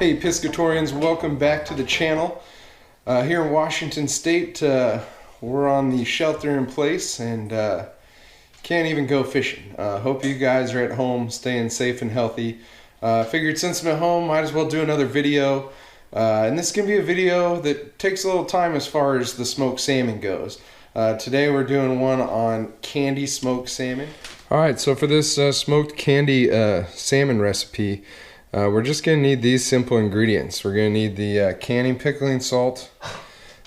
Hey Piscatorians, welcome back to the channel. Here in Washington State, we're on the shelter in place and can't even go fishing. Hope you guys are at home staying safe and healthy. Figured since I'm at home, might as well do another video. And this can be a video that takes a little time as far as the smoked salmon goes. Today we're doing one on candy smoked salmon. Alright, so for this smoked candy salmon recipe, we're just going to need these simple ingredients. We're going to need the canning pickling salt,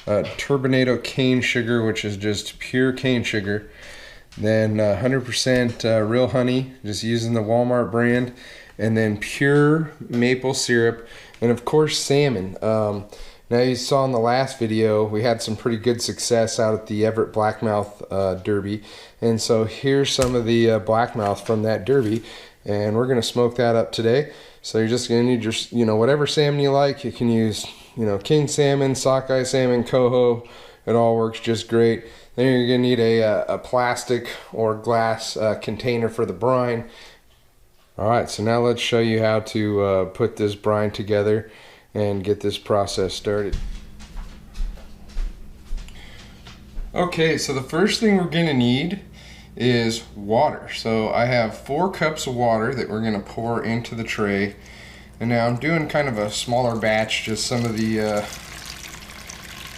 turbinado cane sugar, which is just pure cane sugar, then 100% real honey, just using the Walmart brand, and then pure maple syrup, and of course salmon. Now you saw in the last video we had some pretty good success out at the Everett Blackmouth Derby, and so here's some of the blackmouth from that derby, and we're going to smoke that up today. So you're just going to need your, whatever salmon you like. You can use, king salmon, sockeye salmon, coho. It all works just great. Then you're going to need a plastic or glass container for the brine. All right, so now let's show you how to put this brine together and get this process started. Okay, so the first thing we're going to need is water. So I have 4 cups of water that we're going to pour into the tray, and now I'm doing kind of a smaller batch, just some of the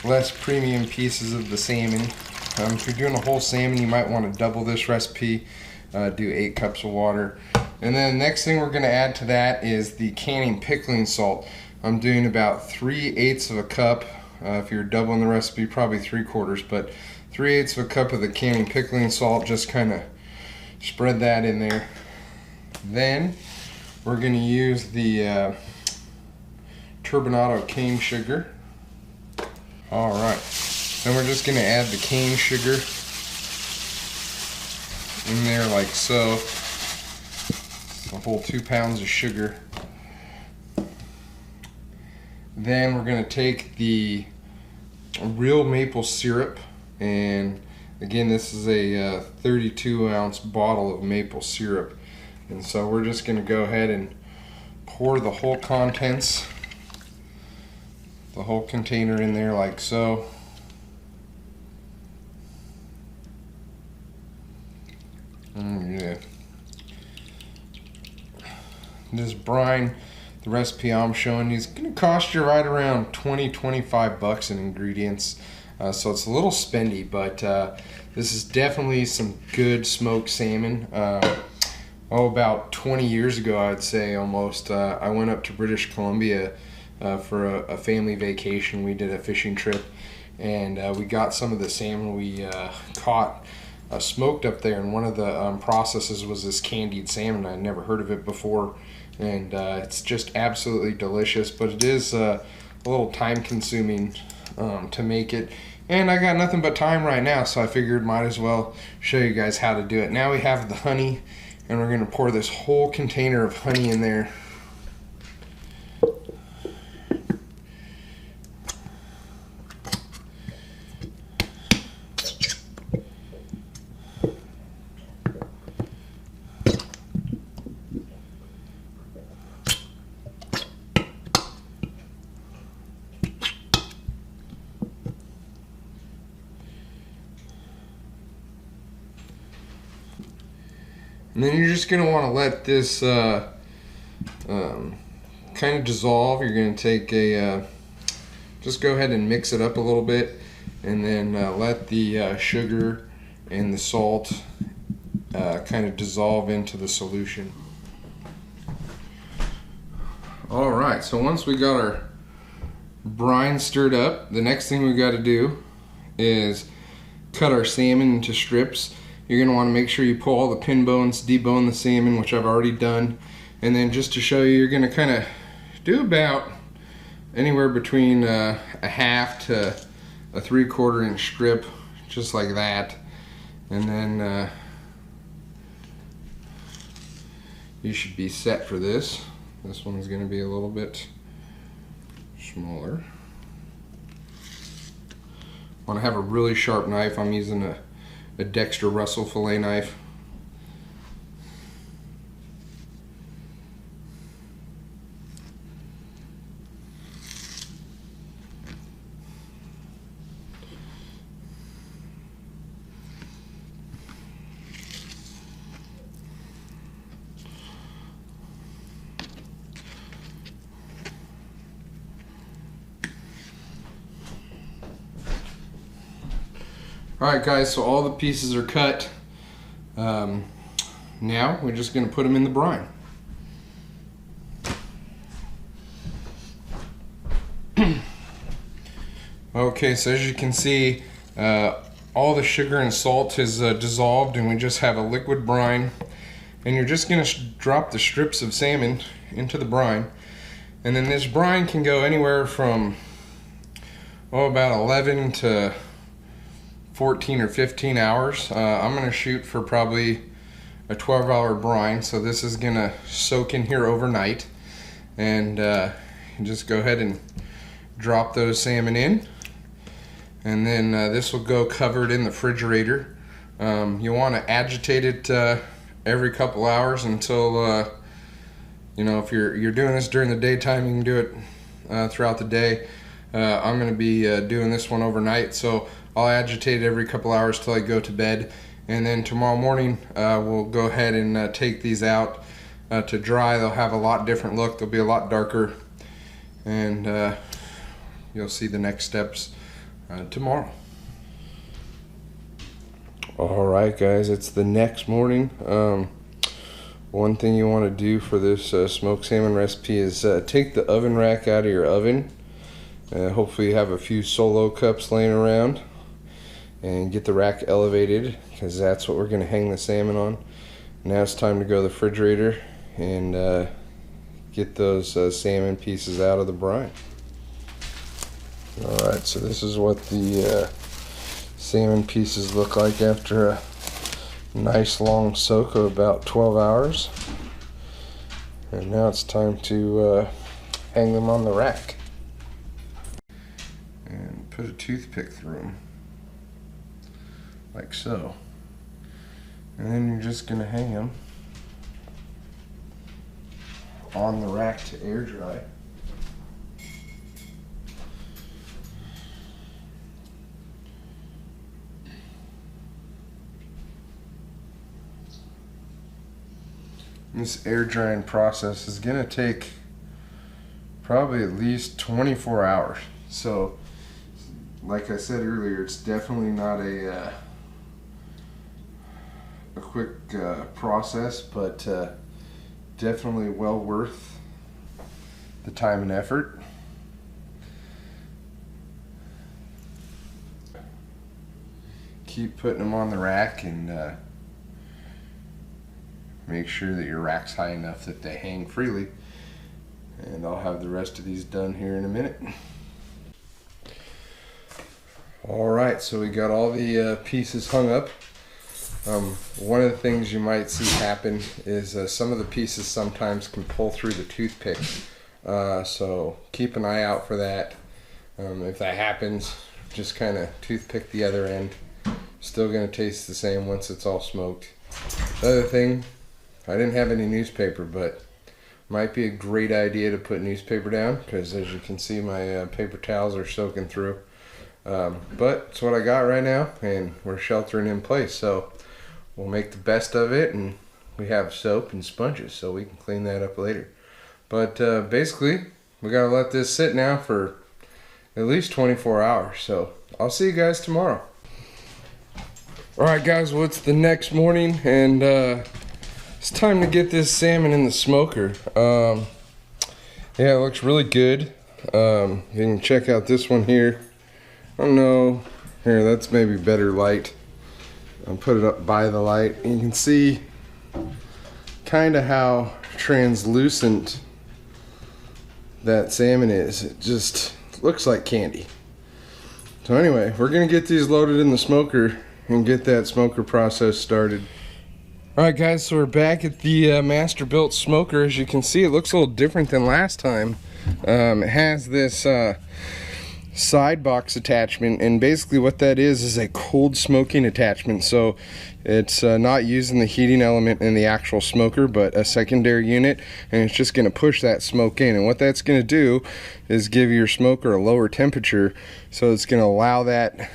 less premium pieces of the salmon. If you're doing a whole salmon, you might want to double this recipe, do 8 cups of water. And then next thing we're going to add to that is the canning pickling salt. I'm doing about 3/8 of a cup. If you're doubling the recipe, probably 3/4, but 3/8 of a cup of the canning pickling salt. Just kind of spread that in there. Then we're going to use the turbinado cane sugar. Alright, then we're just going to add the cane sugar in there like so. A whole 2 pounds of sugar. Then we're going to take the real maple syrup, and again this is a 32-ounce bottle of maple syrup, and so we're just going to go ahead and pour the whole contents, the whole container in there like so. Yeah. This brine, the recipe I'm showing you, is going to cost you right around $20-25 in ingredients. So it's a little spendy, but this is definitely some good smoked salmon. About 20 years ago, I'd say almost, I went up to British Columbia for a family vacation. We did a fishing trip, and we got some of the salmon we caught smoked up there, and one of the processes was this candied salmon. I'd never heard of it before, and it's just absolutely delicious, but it is a little time consuming to make it, and I got nothing but time right now, so I figured might as well show you guys how to do it. Now we have the honey, and we're going to pour this whole container of honey in there. And then you're just going to want to let this kind of dissolve. You're going to take a, just go ahead and mix it up a little bit, and then let the sugar and the salt kind of dissolve into the solution. Alright, so once we got our brine stirred up, the next thing we got to do is cut our salmon into strips. You're going to want to make sure you pull all the pin bones, debone the salmon, which I've already done. And then just to show you, you're going to kind of do about anywhere between a 1/2 to a 3/4 inch strip, just like that. And then you should be set for this. This one's going to be a little bit smaller. Want to have a really sharp knife. I'm using a Dexter Russell fillet knife. Alright guys, so all the pieces are cut. Now we're just going to put them in the brine. Okay, so as you can see, all the sugar and salt is dissolved, and we just have a liquid brine. And you're just going to drop the strips of salmon into the brine. And then this brine can go anywhere from about 11 to 14 or 15 hours. I'm going to shoot for probably a 12-hour brine, so this is going to soak in here overnight. And you just go ahead and drop those salmon in. And then this will go covered in the refrigerator. You want to agitate it every couple hours until, you know, if you're doing this during the daytime, you can do it throughout the day. I'm going to be doing this one overnight, so I'll agitate it every couple hours till I go to bed. And then tomorrow morning we'll go ahead and take these out to dry. They'll have a lot different look. They'll be a lot darker, and you'll see the next steps tomorrow. Alright guys, it's the next morning. One thing you want to do for this smoked salmon recipe is take the oven rack out of your oven. Hopefully you have a few solo cups laying around, and get the rack elevated, because that's what we're going to hang the salmon on. Now it's time to go to the refrigerator and get those salmon pieces out of the brine. Alright, so this is what the salmon pieces look like after a nice long soak of about 12 hours. And now it's time to hang them on the rack. And put a toothpick through them, like so. And then you're just going to hang them on the rack to air dry. This air drying process is going to take probably at least 24 hours. So, like I said earlier, it's definitely not a quick process, but definitely well worth the time and effort. Keep putting them on the rack, and make sure that your rack's high enough that they hang freely. And I'll have the rest of these done here in a minute. Alright, so we got all the pieces hung up. One of the things you might see happen is some of the pieces sometimes can pull through the toothpick. So keep an eye out for that. If that happens, just kind of toothpick the other end. Still going to taste the same once it's all smoked. The other thing, I didn't have any newspaper, but might be a great idea to put newspaper down, because as you can see, my paper towels are soaking through. But it's what I got right now, and we're sheltering in place, so we'll make the best of it. And we have soap and sponges, so we can clean that up later. But basically, we gotta let this sit now for at least 24 hours. So I'll see you guys tomorrow. Alright guys, well, it's the next morning, and it's time to get this salmon in the smoker. Yeah, it looks really good. You can check out this one here. I don't know, here, that's maybe better light. I'll put it up by the light, and you can see kind of how translucent that salmon is. It just looks like candy. So anyway, we're gonna get these loaded in the smoker and get that smoker process started. Alright guys, so we're back at the Masterbuilt smoker. As you can see, it looks a little different than last time. It has this side box attachment, and basically what that is a cold smoking attachment. So it's not using the heating element in the actual smoker, but a secondary unit, and it's just going to push that smoke in. And what that's going to do is give your smoker a lower temperature, so it's going to allow that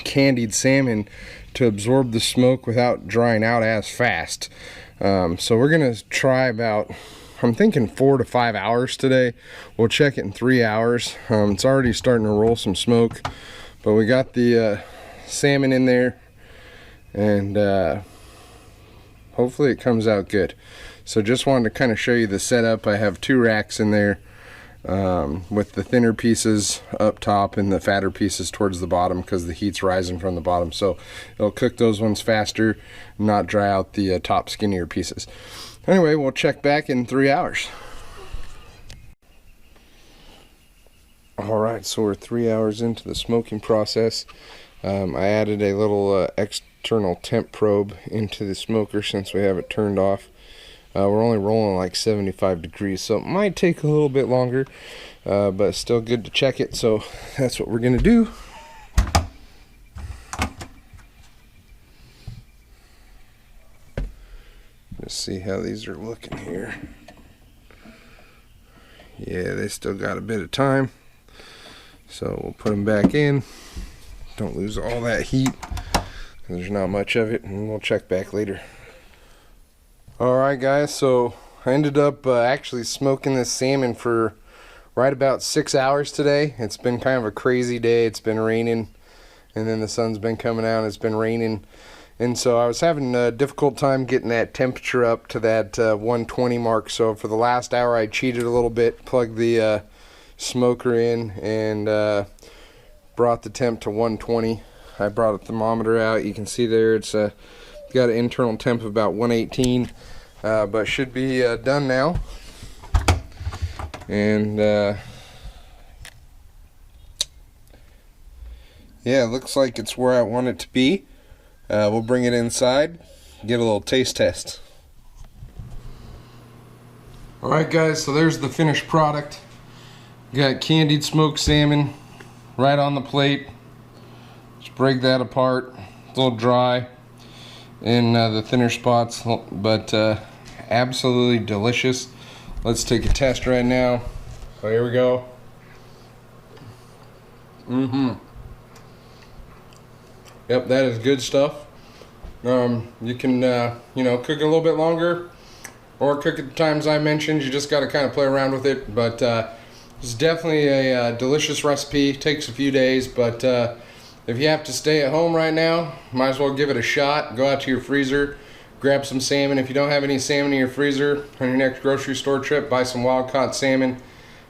candied salmon to absorb the smoke without drying out as fast. So we're going to try about, I'm thinking 4 to 5 hours today. We'll check it in 3 hours. It's already starting to roll some smoke, but we got the salmon in there, and hopefully it comes out good. So just wanted to kind of show you the setup. I have 2 racks in there, with the thinner pieces up top and the fatter pieces towards the bottom, because the heat's rising from the bottom, so it'll cook those ones faster, not dry out the top skinnier pieces. Anyway, we'll check back in 3 hours. Alright, so we're 3 hours into the smoking process. I added a little external temp probe into the smoker since we have it turned off. We're only rolling like 75 degrees, so it might take a little bit longer, but it's still good to check it, so that's what we're gonna do. Let's see how these are looking here. Yeah, they still got a bit of time, so we'll put them back in. Don't lose all that heat, there's not much of it, and we'll check back later. Alright guys, so I ended up actually smoking this salmon for right about 6 hours today. It's been kind of a crazy day. It's been raining, and then the sun's been coming out and it's been raining, and so I was having a difficult time getting that temperature up to that 120 mark. So for the last hour I cheated a little bit, plugged the smoker in, and brought the temp to 120. I brought a thermometer out. You can see there it's got an internal temp of about 118, but should be done now. And yeah, it looks like it's where I want it to be. We'll bring it inside, get a little taste test. Alright guys, so there's the finished product. Got candied smoked salmon right on the plate. Just break that apart. It's a little dry in the thinner spots, but absolutely delicious. Let's take a test right now. So here we go. Yep, that is good stuff. You can you know, cook it a little bit longer, or cook it the times I mentioned. You just got to kind of play around with it, but it's definitely a delicious recipe. Takes a few days, but if you have to stay at home right now, might as well give it a shot. Go out to your freezer, grab some salmon. If you don't have any salmon in your freezer, on your next grocery store trip, buy some wild caught salmon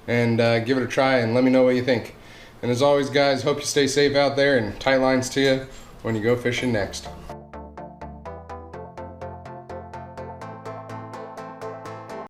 and give it a try, and let me know what you think. And as always guys, hope you stay safe out there, and tight lines to you when you go fishing next.